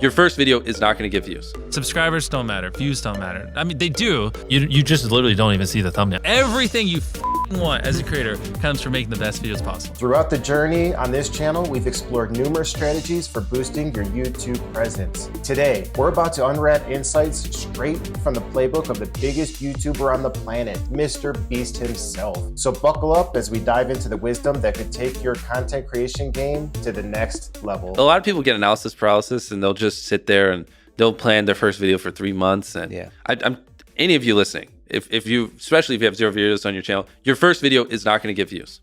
Your first video is not going to get views. Subscribers don't matter. Views don't matter. I mean, they do. You just literally don't even see the thumbnail. Everything you want as a creator comes from making the best videos possible. Throughout the journey on this channel, we've explored numerous strategies for boosting your YouTube presence. Today, we're about to unwrap insights straight from the playbook of the biggest YouTuber on the planet, Mr. Beast himself. So buckle up as we dive into the wisdom that could take your content creation game to the next level. A lot of people get analysis paralysis and they'll just sit there and they'll plan their first video for 3 months. And yeah, I'm any of you listening, if you, especially if you have 0 videos on your channel, your first video is not going to get views,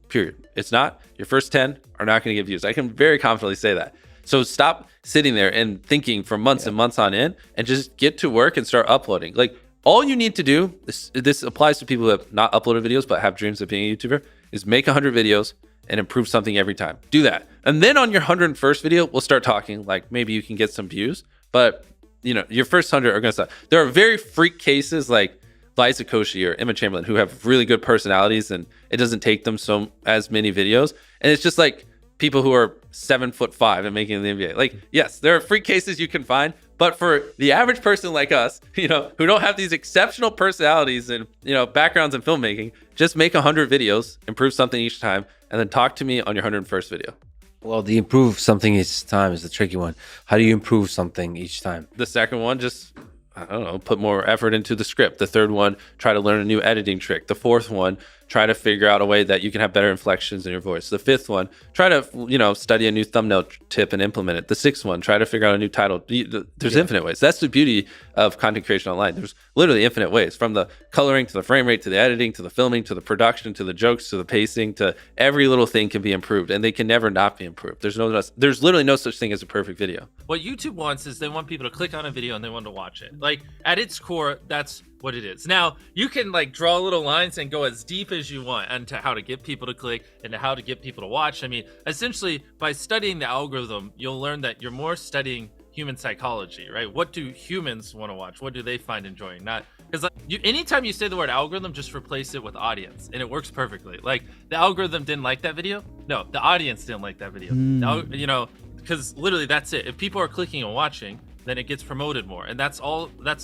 period. It's not. Your first 10 are not going to get views. I can very confidently say that. So stop sitting there and thinking for months and months on end and just get to work and start uploading. Like, all you need to do, this applies to people who have not uploaded videos but have dreams of being a YouTuber, is make 100 videos and improve something every time. Do that. And then on your 101st video, we'll start talking, like maybe you can get some views, but you know, your first 100 are gonna suck. There are very freak cases like Liza Koshy or Emma Chamberlain who have really good personalities and it doesn't take them as many videos. And it's just like people who are 7'5" and making the NBA. Like, yes, there are freak cases you can find, but for the average person like us, you know, who don't have these exceptional personalities and, you know, backgrounds in filmmaking, just make 100 videos, improve something each time, and then talk to me on your 101st video. Well, the improve something each time is the tricky one. How do you improve something each time? The second one, just, I don't know, put more effort into the script. The third one, try to learn a new editing trick. The fourth one, try to figure out a way that you can have better inflections in your voice. The fifth one, try to, you know, study a new thumbnail tip and implement it. The sixth one, try to figure out a new title. There's infinite ways. That's the beauty of content creation online. There's literally infinite ways, from the coloring to the frame rate to the editing to the filming to the production to the jokes to the pacing to every little thing can be improved, and they can never not be improved. There's literally no such thing as a perfect video. What YouTube wants is they want people to click on a video and they want to watch it. Like, at its core, that's what it is. Now, you can like draw little lines and go as deep as you want into how to get people to click and to how to get people to watch. I mean, essentially, by studying the algorithm, you'll learn that you're more studying human psychology, right? What do humans want to watch? What do they find enjoying? Not because like, anytime you say the word algorithm, just replace it with audience, and it works perfectly. Like, the algorithm didn't like that video. No, the audience didn't like that video. You know, because literally that's it. If people are clicking and watching, then it gets promoted more, and that's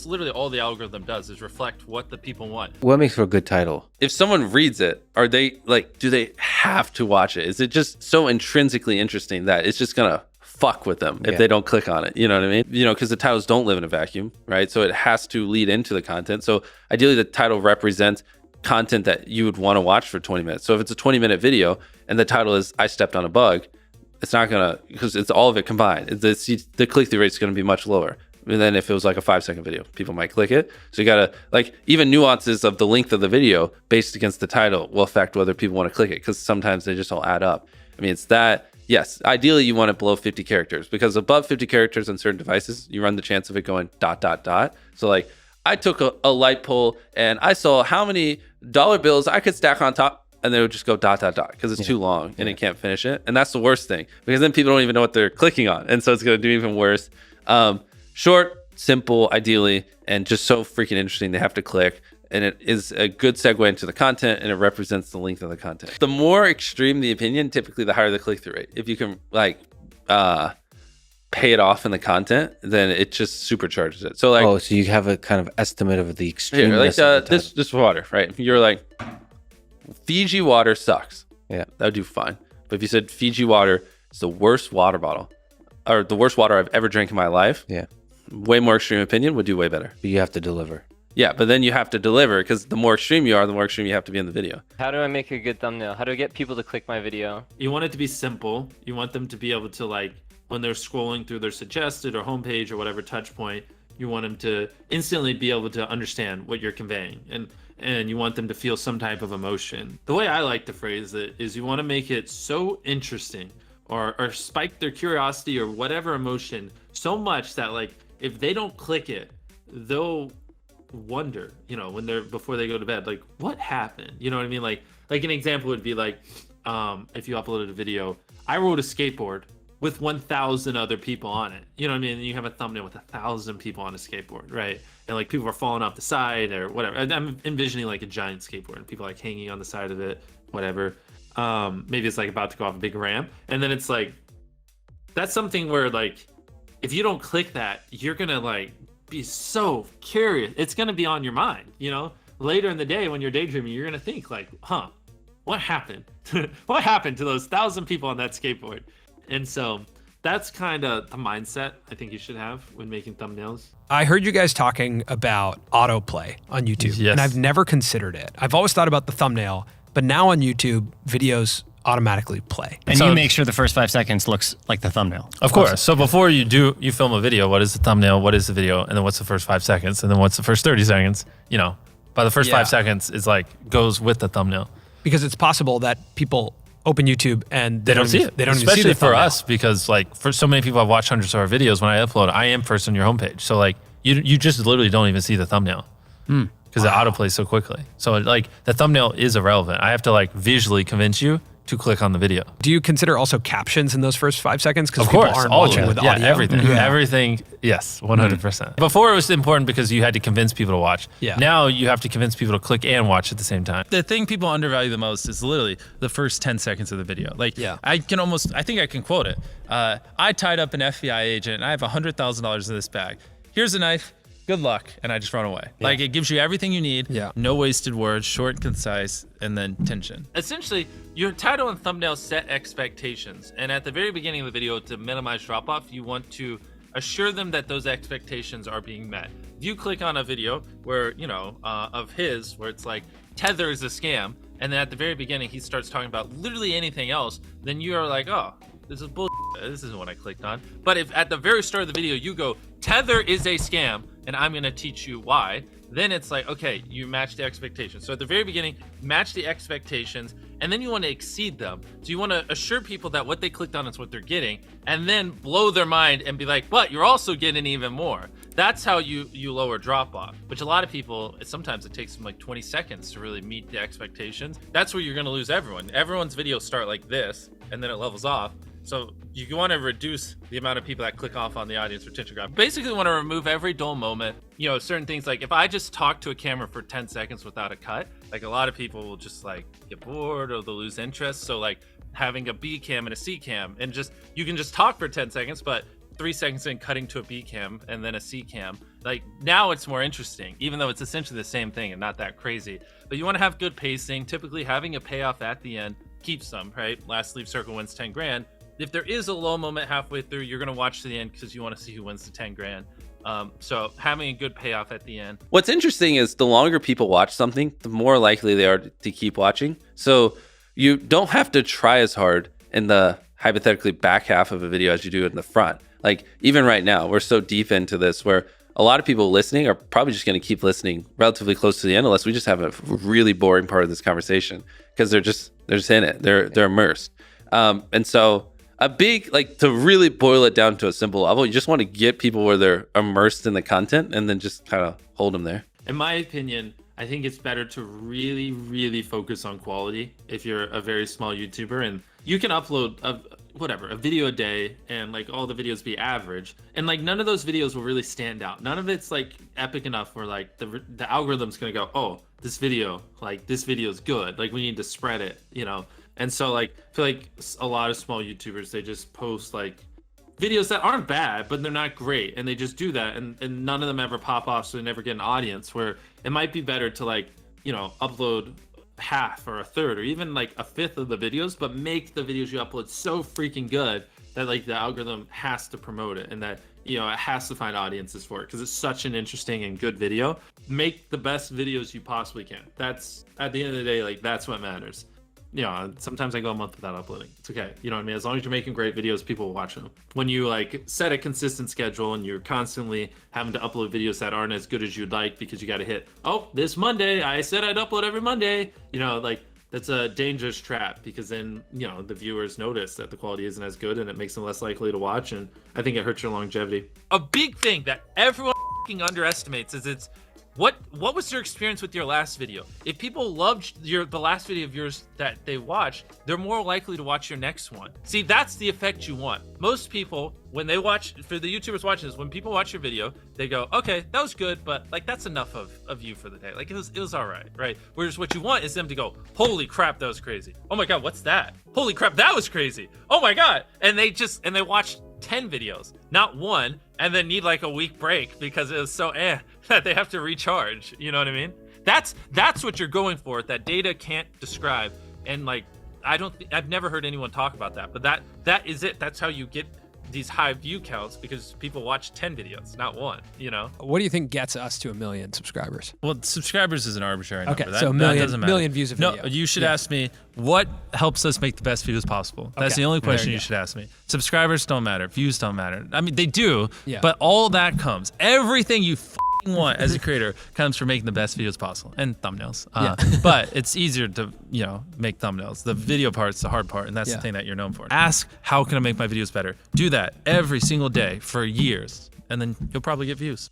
literally all the algorithm does, is reflect what the people want. What makes for a good title? If someone reads it, are they like, do they have to watch it? Is it just so intrinsically interesting that it's just gonna fuck with them if they don't click on it? You know what I mean? You know, because the titles don't live in a vacuum, right? So it has to lead into the content. So ideally the title represents content that you would want to watch for 20 minutes. So if it's a 20-minute video and the title is I stepped on a bug, it's not gonna, because it's all of it combined. The click-through rate is gonna be much lower than if it was like a 5-second video. People might click it. So you gotta, like, even nuances of the length of the video based against the title will affect whether people want to click it, because sometimes they just all add up. I mean, it's that, yes, ideally you want it below 50 characters, because above 50 characters on certain devices, you run the chance of it going ... So like, I took a light pole and I saw how many dollar bills I could stack on top, and they would just go ... because it's too long and it can't finish it. And that's the worst thing, because then people don't even know what they're clicking on. And so it's going to do even worse. Short, simple, ideally, and just so freaking interesting, they have to click. And it is a good segue into the content, and it represents the length of the content. The more extreme the opinion, typically the higher the click-through rate. If you can like pay it off in the content, then it just supercharges it. So like, oh, so you have a kind of estimate of the extreme. Like this water, right? If you're like, Fiji water sucks. Yeah, that would do fine. But if you said Fiji water is the worst water bottle, or the worst water I've ever drank in my life, yeah, way more extreme opinion would do way better. But you have to deliver. Yeah, but then you have to deliver, because the more extreme you are, the more extreme you have to be in the video. How do I make a good thumbnail? How do I get people to click my video? You want it to be simple. You want them to be able to, like, when they're scrolling through their suggested or homepage or whatever touch point, you want them to instantly be able to understand what you're conveying. And you want them to feel some type of emotion. The way I like to phrase it is you want to make it so interesting or spike their curiosity or whatever emotion so much that, like, if they don't click it, they'll wonder, you know, before they go to bed, like, what happened? You know what I mean? Like an example would be like, if you uploaded a video, I rode a skateboard with 1,000 other people on it. You know what I mean? And you have a thumbnail with 1,000 people on a skateboard, right? And like people are falling off the side or whatever. I'm envisioning like a giant skateboard and people like hanging on the side of it, whatever. Maybe it's like about to go off a big ramp. And then it's like, that's something where like, if you don't click that, you're gonna like be so curious. It's gonna be on your mind, you know. Later in the day when you're daydreaming, you're gonna think like, huh, what happened? What happened to those 1,000 people on that skateboard? And so that's kind of the mindset I think you should have when making thumbnails. I heard you guys talking about autoplay on YouTube, Yes. and I've never considered it. I've always thought about the thumbnail, but now on YouTube, videos automatically play. And So- you make sure the first 5 seconds looks like the thumbnail. Of course. So before you film a video, what is the thumbnail? What is the video? And then what's the first 5 seconds? And then what's the first 30 seconds? You know, by the first Yeah. 5 seconds is like goes with the thumbnail. Because it's possible that people open YouTube and They don't see it. They don't Especially even see the for thumbnail. us, because like for so many people I've watched hundreds of our videos, when I upload, I am first on your homepage. So like you just literally don't even see the thumbnail. Because it autoplays so quickly. So like the thumbnail is irrelevant. I have to like visually convince you to click on the video. Do you consider also captions in those first 5 seconds? Because Of people course, aren't all watching of with it. Yeah, audio. everything, Yeah. everything. Yes, 100%. Before it was important because you had to convince people to watch. Yeah. Now you have to convince people to click and watch at the same time. The thing people undervalue the most is literally the first 10 seconds of the video. Like, Yeah. I think I can quote it. I tied up an FBI agent and I have $100,000 in this bag. Here's a knife. Good luck. And I just run away. Like it gives you everything you need. Yeah. No wasted words, short and concise, and then tension. Essentially, your title and thumbnail set expectations. And at the very beginning of the video, to minimize drop off, you want to assure them that those expectations are being met. If you click on a video where, you know, of his, where it's like, Tether is a scam, and then at the very beginning, he starts talking about literally anything else, then you are like, oh, this is bullshit. This isn't what I clicked on. But if at the very start of the video, you go, Tether is a scam, and I'm gonna teach you why, then it's like, okay, you match the expectations. So at the very beginning, match the expectations, and then you want to exceed them. So you want to assure people that what they clicked on is what they're getting, and then blow their mind and be like, but you're also getting even more. That's how you lower drop off, which a lot of people, sometimes it takes them like 20 seconds to really meet the expectations. That's where you're going to lose everyone. Everyone's videos start like this, and then it levels off. So you want to reduce the amount of people that click off on the audience retention graph. Basically want to remove every dull moment. You know, certain things like if I just talk to a camera for 10 seconds without a cut, like a lot of people will just like get bored or they'll lose interest. So like having a B cam and a C cam, and just, you can just talk for 10 seconds, but 3 seconds in cutting to a B cam and then a C cam. Like now it's more interesting, even though it's essentially the same thing and not that crazy. But you want to have good pacing. Typically having a payoff at the end keeps them, right? Last leave circle wins 10 grand. If there is a low moment halfway through, you're going to watch to the end because you want to see who wins the 10 grand. So having a good payoff at the end. What's interesting is the longer people watch something, the more likely they are to keep watching. So you don't have to try as hard in the hypothetically back half of a video as you do in the front. Like even right now, we're so deep into this where a lot of people listening are probably just going to keep listening relatively close to the end, unless we just have a really boring part of this conversation because they're just in it. They're immersed. And so a big, like, to really boil it down to a simple level, you just want to get people where they're immersed in the content and then just kind of hold them there. In my opinion, I think it's better to really, really focus on quality if you're a very small YouTuber, and you can upload a video a day and like all the videos be average, and like none of those videos will really stand out. None of it's like epic enough where like the algorithm's gonna go, oh, this video is good, like we need to spread it, you know. And so like I feel like a lot of small YouTubers, they just post like videos that aren't bad, but they're not great, and they just do that, and none of them ever pop off, so they never get an audience. Where it might be better to, like, you know, upload half or a third or even like a fifth of the videos, but make the videos you upload so freaking good that like the algorithm has to promote it, and that, you know, it has to find audiences for it because it's such an interesting and good video. Make the best videos you possibly can. That's, at the end of the day, like, that's what matters. You know, sometimes I go a month without uploading. It's okay. You know what I mean? As long as you're making great videos, people will watch them. When you like set a consistent schedule and you're constantly having to upload videos that aren't as good as you'd like because you got to hit, oh, this Monday, I said I'd upload every Monday. You know, like, that's a dangerous trap, because then, you know, the viewers notice that the quality isn't as good and it makes them less likely to watch. And I think it hurts your longevity. A big thing that everyone underestimates is it's, what was your experience with your last video? If people loved the last video of yours that they watched, they're more likely to watch your next one. See, that's the effect you want. Most people, when they watch, for the YouTubers watching this, when people watch your video, they go, okay, that was good, but like that's enough of you for the day. Like it was all right? Whereas what you want is them to go, holy crap, that was crazy. Oh my God, what's that? Holy crap, that was crazy. Oh my God. And they watch 10 videos, not one, and then need like a week break because it was so that they have to recharge. You know what I mean? That's what you're going for. That data can't describe. And like, I've never heard anyone talk about that, but that is it. That's how you get these high view counts, because people watch 10 videos, not one, you know? What do you think gets us to 1 million subscribers? Well, subscribers is an arbitrary number. Okay, so a doesn't matter. million views a video. No, you should ask me what helps us make the best videos possible. That's Okay, the only there question you you go. should ask me. Subscribers don't matter. Views don't matter. I mean, they do, Yeah. but all that comes. Everything you want as a creator comes from making the best videos possible, and thumbnails. But it's easier to, make thumbnails. The video part's the hard part, and that's the thing that you're known for. Ask, how can I make my videos better? Do that every single day for years, and then you'll probably get views.